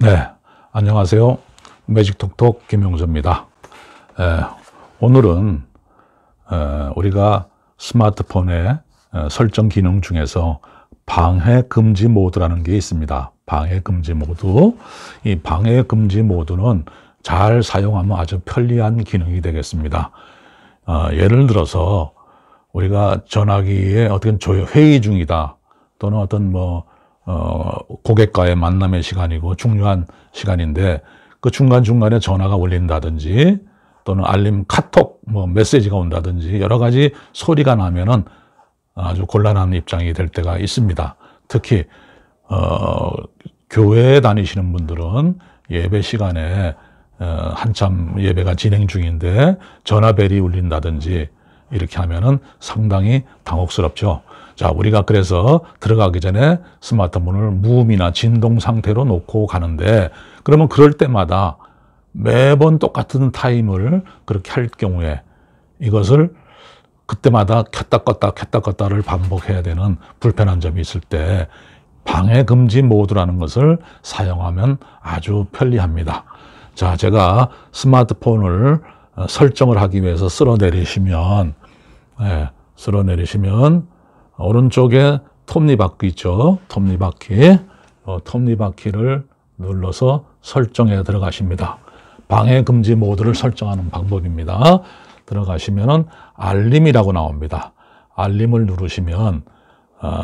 네, 안녕하세요. 매직톡톡 김용조입니다. 오늘은 우리가 스마트폰의 설정 기능 중에서 방해 금지 모드라는 게 있습니다. 방해 금지 모드. 이 방해 금지 모드는 잘 사용하면 아주 편리한 기능이 되겠습니다. 예를 들어서 우리가 전화기에 어떤 회의 중이다, 또는 어떤 고객과의 만남의 시간이고 중요한 시간인데 그 중간중간에 전화가 울린다든지 또는 알림, 카톡, 메시지가 온다든지 여러 가지 소리가 나면은 아주 곤란한 입장이 될 때가 있습니다. 특히 교회에 다니시는 분들은 예배 시간에 한참 예배가 진행 중인데 전화벨이 울린다든지 이렇게 하면은 상당히 당혹스럽죠. 자, 우리가 그래서 들어가기 전에 스마트폰을 무음이나 진동 상태로 놓고 가는데, 그러면 그럴 때마다 매번 똑같은 타임을 그렇게 할 경우에 이것을 그때마다 켰다 껐다를 반복해야 되는 불편한 점이 있을 때 방해 금지 모드라는 것을 사용하면 아주 편리합니다. 자, 제가 스마트폰을 설정을 하기 위해서 쓸어내리시면 오른쪽에 톱니바퀴 있죠. 톱니바퀴를 눌러서 설정에 들어가십니다. 방해 금지 모드를 설정하는 방법입니다. 들어가시면은 알림이라고 나옵니다. 알림을 누르시면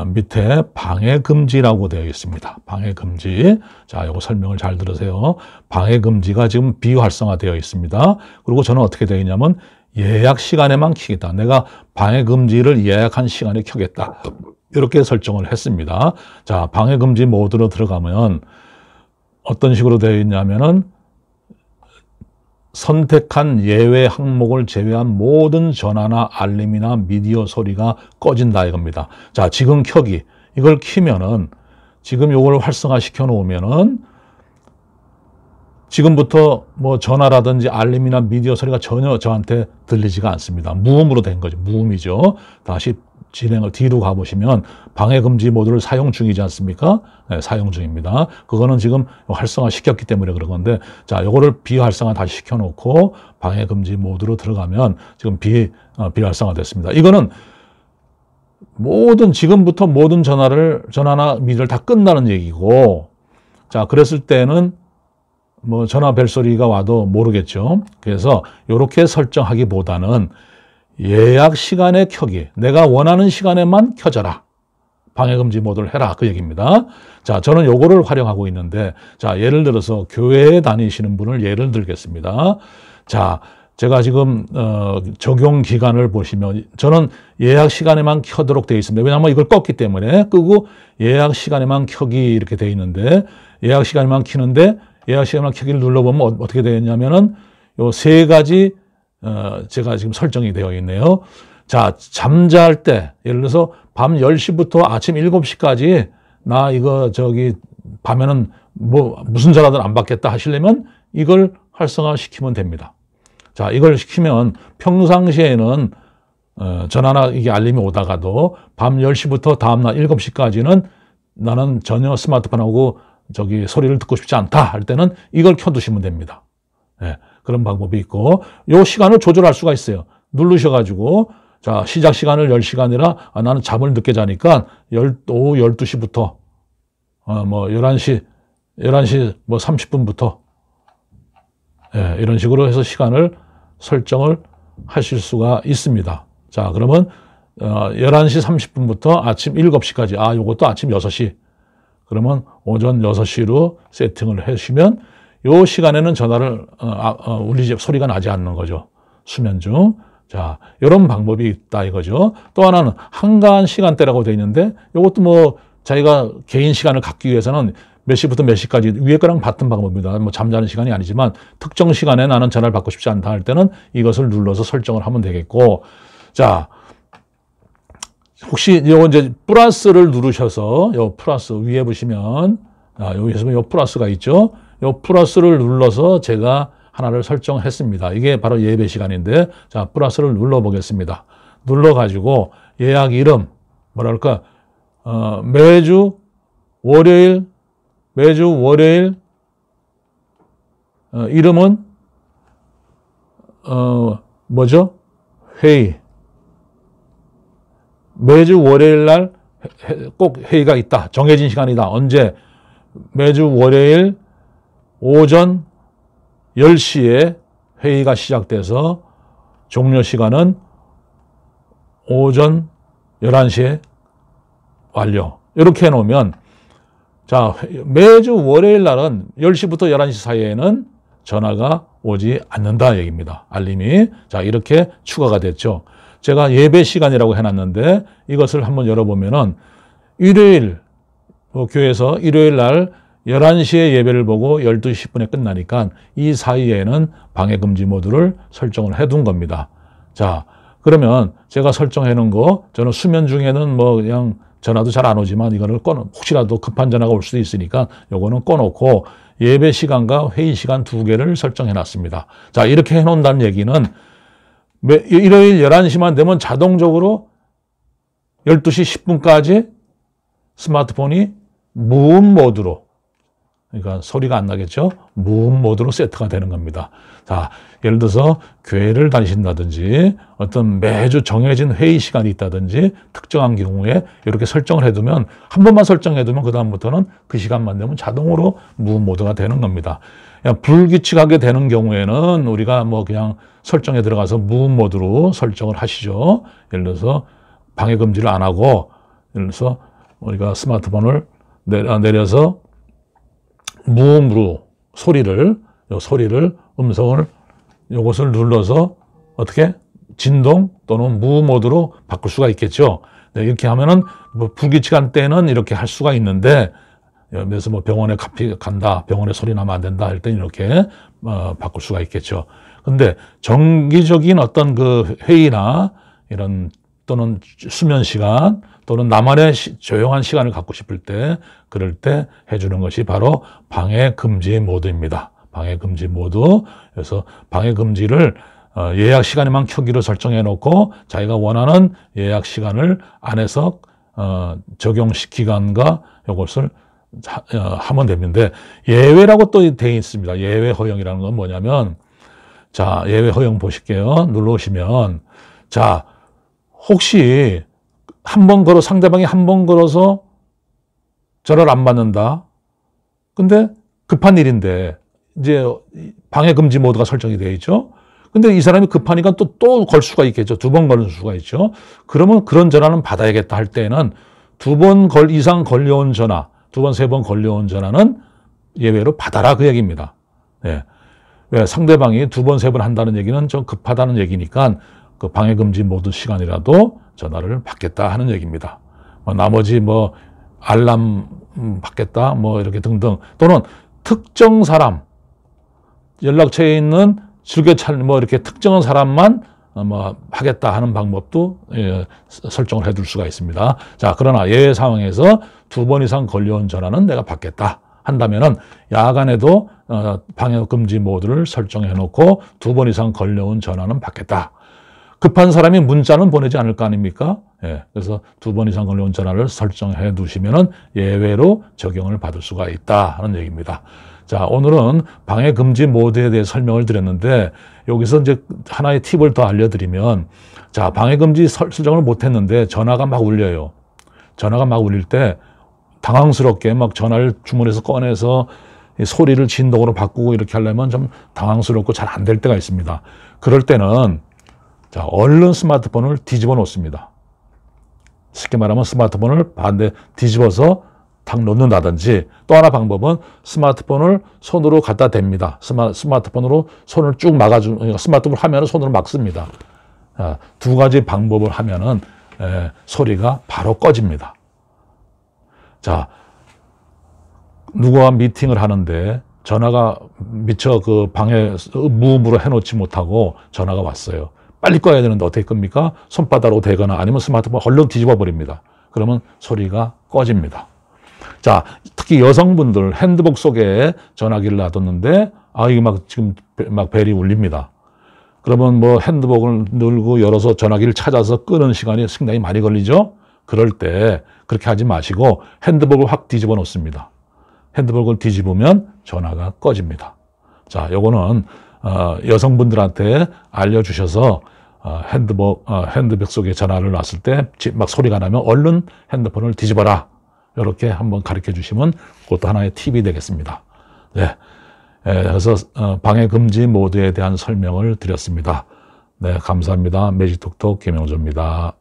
밑에 방해 금지라고 되어 있습니다. 방해 금지. 자, 이거 설명을 잘 들으세요. 방해 금지가 지금 비활성화되어 있습니다. 그리고 저는 어떻게 되어 있냐면 예약 시간에만 켜겠다. 내가 방해 금지를 예약한 시간에 켜겠다. 이렇게 설정을 했습니다. 자, 방해 금지 모드로 들어가면 어떤 식으로 되어 있냐면은 선택한 예외 항목을 제외한 모든 전화나 알림이나 미디어 소리가 꺼진다 이겁니다. 자, 지금 켜기. 이걸 키면은 지금 요걸 활성화 시켜 놓으면은 지금부터 전화라든지 알림이나 미디어 소리가 전혀 저한테 들리지가 않습니다. 무음으로 된 거죠. 무음이죠. 다시 진행을 뒤로 가보시면 방해 금지 모드를 사용 중이지 않습니까? 네, 사용 중입니다. 그거는 지금 활성화 시켰기 때문에 그런 건데, 자, 요거를 비활성화 다시 시켜놓고 방해 금지 모드로 들어가면 지금 비활성화 됐습니다. 이거는 지금부터 모든 전화나 미디어를 다 끈다는 얘기고, 자, 그랬을 때는 전화 벨소리가 와도 모르겠죠. 그래서 이렇게 설정하기보다는 예약 시간에 켜기. 내가 원하는 시간에만 켜져라. 방해금지 모드를 해라. 그 얘기입니다. 자, 저는 요거를 활용하고 있는데, 자, 예를 들어서 교회에 다니시는 분을 예를 들겠습니다. 자, 제가 지금 적용 기간을 보시면 저는 예약 시간에만 켜도록 되어 있습니다. 왜냐하면 이걸 껐기 때문에 끄고 예약 시간에만 켜기 이렇게 되어 있는데, 예약 시간에만 켜는데 예약 시간만 켜기를 눌러보면 어떻게 되었냐면은 요 세 가지 제가 지금 설정이 되어 있네요. 자, 잠잘 때 예를 들어서 밤 10시부터 아침 7시까지 나 이거 밤에는 무슨 전화든 안 받겠다 하시려면 이걸 활성화시키면 됩니다. 자, 이걸 시키면 평상시에는 전화나 이게 알림이 오다가도 밤 10시부터 다음날 7시까지는 나는 전혀 스마트폰하고 소리를 듣고 싶지 않다 할 때는 이걸 켜두시면 됩니다. 네, 그런 방법이 있고, 요 시간을 조절할 수가 있어요. 누르셔가지고, 자, 시작 시간을 10시간이라, 나는 잠을 늦게 자니까, 오후 12시부터, 11시 30분부터, 이런 식으로 해서 시간을 설정을 하실 수가 있습니다. 자, 그러면, 11시 30분부터 아침 7시까지, 요것도 아침 6시. 그러면 오전 6시로 세팅을 해주시면 이 시간에는 전화를 소리가 나지 않는 거죠. 수면 중. 자, 이런 방법이 있다 이거죠. 또 하나는 한가한 시간대라고 되어 있는데 이것도 자기가 개인 시간을 갖기 위해서는 몇 시부터 몇 시까지 위에 거랑 같은 방법입니다. 잠자는 시간이 아니지만 특정 시간에 나는 전화를 받고 싶지 않다 할 때는 이것을 눌러서 설정을 하면 되겠고, 자, 혹시 요거 이제 플러스를 누르셔서 요 플러스 위에 보시면 여기서 요 플러스가 있죠. 요 플러스를 눌러서 제가 하나를 설정했습니다. 이게 바로 예배 시간인데, 자, 플러스를 눌러 보겠습니다. 눌러 가지고 예약 이름 매주 월요일 이름은 뭐죠? 회의. 매주 월요일 날 꼭 회의가 있다. 정해진 시간이다. 언제? 매주 월요일 오전 10시에 회의가 시작돼서 종료 시간은 오전 11시에 완료. 이렇게 해놓으면, 자, 매주 월요일 날은 10시부터 11시 사이에는 전화가 오지 않는다 얘기입니다. 알림이. 자, 이렇게 추가가 됐죠. 제가 예배 시간이라고 해놨는데 이것을 한번 열어보면은 일요일, 교회에서 일요일 날 11시에 예배를 보고 12시 10분에 끝나니까 이 사이에는 방해금지 모드를 설정을 해둔 겁니다. 자, 그러면 제가 설정해 놓은 거, 저는 수면 중에는 뭐 그냥 전화도 잘 안 오지만 이거를 혹시라도 급한 전화가 올 수도 있으니까 요거는 꺼놓고 예배 시간과 회의 시간 두 개를 설정해 놨습니다. 자, 이렇게 해 놓는다는 얘기는 일요일 11시만 되면 자동적으로 12시 10분까지 스마트폰이 무음 모드로, 그러니까 소리가 안 나겠죠? 무음 모드로 세트가 되는 겁니다. 자, 예를 들어서 교회를 다니신다든지 어떤 매주 정해진 회의 시간이 있다든지 특정한 경우에 이렇게 설정을 해두면, 한 번만 설정해두면 그 다음부터는 그 시간만 되면 자동으로 무음 모드가 되는 겁니다. 그냥 불규칙하게 되는 경우에는 우리가 뭐 그냥 설정에 들어가서 무음 모드로 설정을 하시죠. 예를 들어서 방해 금지를 안 하고, 예를 들어서 우리가 스마트폰을 내려서 무음으로 소리를, 음성을 요것을 눌러서 어떻게 진동 또는 무음 모드로 바꿀 수가 있겠죠. 네, 이렇게 하면은 뭐 불규칙한 때는 이렇게 할 수가 있는데, 그래서 뭐 병원에 간다, 병원에 소리 나면 안 된다 할 때 이렇게 바꿀 수가 있겠죠. 근데 정기적인 어떤 그 회의나 이런 또는 수면 시간 또는 나만의 조용한 시간을 갖고 싶을 때, 그럴 때 해주는 것이 바로 방해 금지 모드입니다. 방해 금지 모드. 그래서 방해 금지를 예약 시간에만 켜기로 설정해 놓고 자기가 원하는 예약 시간을 안에서 적용기간과 이것을 하면 되는데, 예외라고 또 되어 있습니다. 예외 허용이라는 건 뭐냐면, 자, 예외 허용 보실게요. 눌러오시면, 자, 혹시 상대방이 한 번 걸어서 전화를 안 받는다. 근데 급한 일인데, 이제 방해 금지 모드가 설정이 되어 있죠. 근데 이 사람이 급하니까 또 걸 수가 있겠죠. 두 번 걸을 수가 있죠. 그러면 그런 전화는 받아야겠다 할 때는 두 번 이상 걸려온 전화, 두 번, 세 번 걸려온 전화는 예외로 받아라 그 얘기입니다. 예. 왜 상대방이 두 번, 세 번 한다는 얘기는 좀 급하다는 얘기니까 그 방해금지 모드 시간이라도 전화를 받겠다 하는 얘기입니다. 나머지 뭐 알람 받겠다 뭐 이렇게 등등, 또는 특정 사람, 연락처에 있는 즐겨찾는 뭐 이렇게 특정한 사람만 뭐 하겠다 하는 방법도 설정을 해둘 수가 있습니다. 자, 그러나 예외 상황에서 두 번 이상 걸려온 전화는 내가 받겠다 한다면은 야간에도 방해 금지 모드를 설정해 놓고 두 번 이상 걸려온 전화는 받겠다. 급한 사람이 문자는 보내지 않을 거 아닙니까? 예, 그래서 두 번 이상 걸려온 전화를 설정해 두시면은 예외로 적용을 받을 수가 있다 하는 얘기입니다. 자, 오늘은 방해 금지 모드에 대해 설명을 드렸는데, 여기서 이제 하나의 팁을 더 알려드리면, 자, 방해 금지 설정을 못했는데 전화가 막 울려요. 전화가 막 울릴 때 당황스럽게 막 전화를 주문해서 꺼내서 소리를 진동으로 바꾸고 이렇게 하려면 좀 당황스럽고 잘 안 될 때가 있습니다. 그럴 때는 자, 얼른 스마트폰을 뒤집어 놓습니다. 쉽게 말하면 스마트폰을 반대 뒤집어서 탁 놓는다든지, 또 하나 방법은 스마트폰을 손으로 갖다 댑니다. 스마트폰으로 손을 쭉 막아주는, 스마트폰을 하면 손으로 막습니다. 두 가지 방법을 하면은 소리가 바로 꺼집니다. 자, 누구와 미팅을 하는데 전화가 미처 그 방해 무음으로 해놓지 못하고 전화가 왔어요. 빨리 꺼야 되는데 어떻게 끕니까? 손바닥으로 대거나 아니면 스마트폰 얼른 뒤집어 버립니다. 그러면 소리가 꺼집니다. 자, 특히 여성분들 핸드복 속에 전화기를 놔뒀는데 이게 지금 벨이 울립니다. 그러면 뭐 핸드복을 누르고 열어서 전화기를 찾아서 끄는 시간이 상당히 많이 걸리죠. 그럴 때 그렇게 하지 마시고 핸드복을 확 뒤집어 놓습니다. 핸드복을 뒤집으면 전화가 꺼집니다. 자, 요거는 여성분들한테 알려주셔서 핸드백 속에 전화를 놨을 때 막 소리가 나면 얼른 핸드폰을 뒤집어라. 이렇게 한번 가르쳐 주시면 그것도 하나의 팁이 되겠습니다. 네. 그래서 방해 금지 모드에 대한 설명을 드렸습니다. 네, 감사합니다. 매직톡톡 김영조입니다.